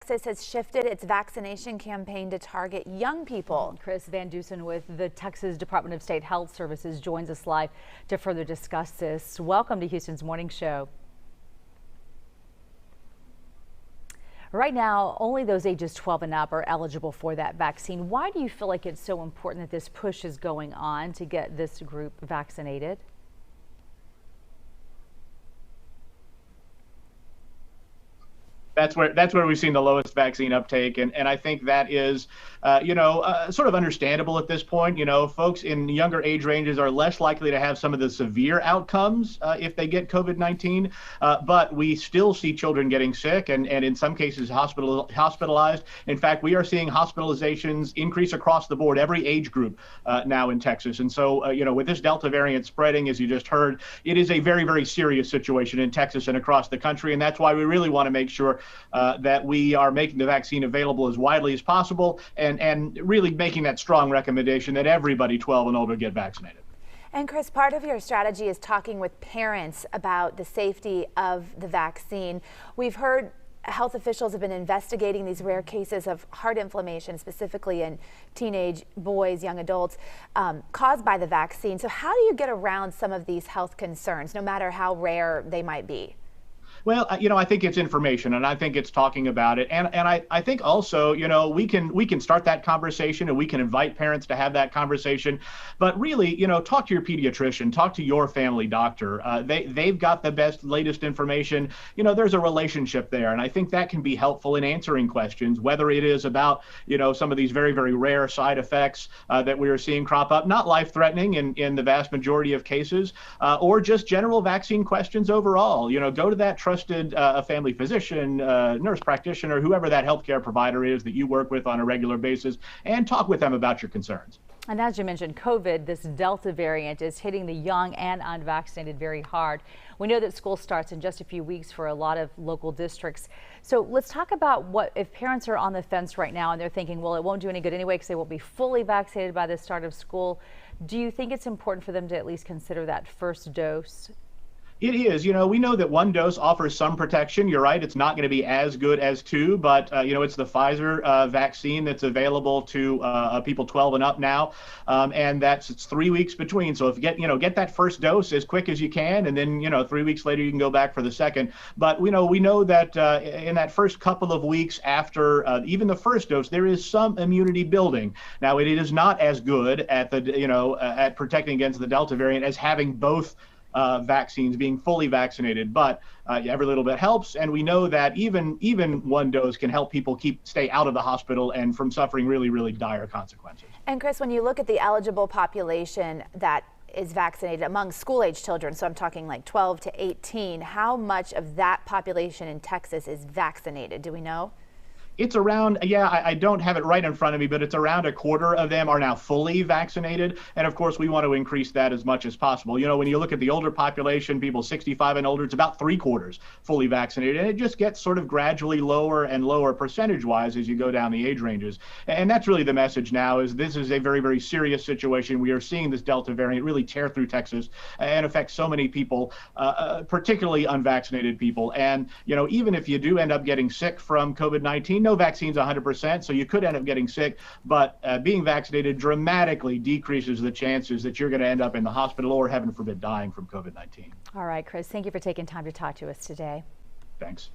Texas has shifted its vaccination campaign to target young people. Chris Van Deusen with the Texas Department of State Health Services joins us live to further discuss this. Welcome to Houston's Morning Show. Right now, only those ages 12 and up are eligible for that vaccine. Why do you feel like it's so important that this push is going on to get this group vaccinated? That's where we've seen the lowest vaccine uptake, and I think that is, sort of understandable at this point. Folks in younger age ranges are less likely to have some of the severe outcomes if they get COVID-19, but we still see children getting sick and in some cases hospitalized. In fact, we are seeing hospitalizations increase across the board, every age group now in Texas. And so, with this Delta variant spreading, as you just heard, it is a very, very serious situation in Texas and across the country, and that's why we really want to make sure that we are making the vaccine available as widely as possible and really making that strong recommendation that everybody 12 and older get vaccinated. And Chris, part of your strategy is talking with parents about the safety of the vaccine. We've heard health officials have been investigating these rare cases of heart inflammation, specifically in teenage boys, young adults, caused by the vaccine. So how do you get around some of these health concerns, no matter how rare they might be? Well, I think it's information, and I think it's talking about it, and I think also, we can start that conversation, and we can invite parents to have that conversation, but really, talk to your pediatrician, talk to your family doctor. They've got the best, latest information. There's a relationship there, and I think that can be helpful in answering questions, whether it is about some of these very, very rare side effects that we are seeing crop up, not life-threatening in the vast majority of cases, or just general vaccine questions overall. Go to that trusted family physician, nurse practitioner, whoever that healthcare provider is that you work with on a regular basis, and talk with them about your concerns. And as you mentioned, COVID, this Delta variant is hitting the young and unvaccinated very hard. We know that school starts in just a few weeks for a lot of local districts. So let's talk about what if parents are on the fence right now and they're thinking, well, it won't do any good anyway because they won't be fully vaccinated by the start of school. Do you think it's important for them to at least consider that first dose? It is. We know that one dose offers some protection. You're right. It's not going to be as good as two, but, it's the Pfizer vaccine that's available to people 12 and up now. And it's 3 weeks between. So if you get that first dose as quick as you can, and then, 3 weeks later, you can go back for the second. But we know that in that first couple of weeks after even the first dose, there is some immunity building. Now, it is not as good at at protecting against the Delta variant as having both vaccines, being fully vaccinated, but every little bit helps, and we know that even one dose can help people stay out of the hospital and from suffering really, really dire consequences. And Chris, when you look at the eligible population that is vaccinated among school-age children, so I'm talking like 12 to 18, how much of that population in Texas is vaccinated? Do we know? It's around, I don't have it right in front of me, but it's around a quarter of them are now fully vaccinated. And of course, we want to increase that as much as possible. When you look at the older population, people 65 and older, it's about 3/4 fully vaccinated. And it just gets sort of gradually lower and lower percentage-wise as you go down the age ranges. And that's really the message now, is this is a very, very serious situation. We are seeing this Delta variant really tear through Texas and affect so many people, particularly unvaccinated people. And, even if you do end up getting sick from COVID-19, no vaccine's 100%, so you could end up getting sick, but being vaccinated dramatically decreases the chances that you're going to end up in the hospital or, heaven forbid, dying from COVID-19. All right, Chris, thank you for taking time to talk to us today. Thanks.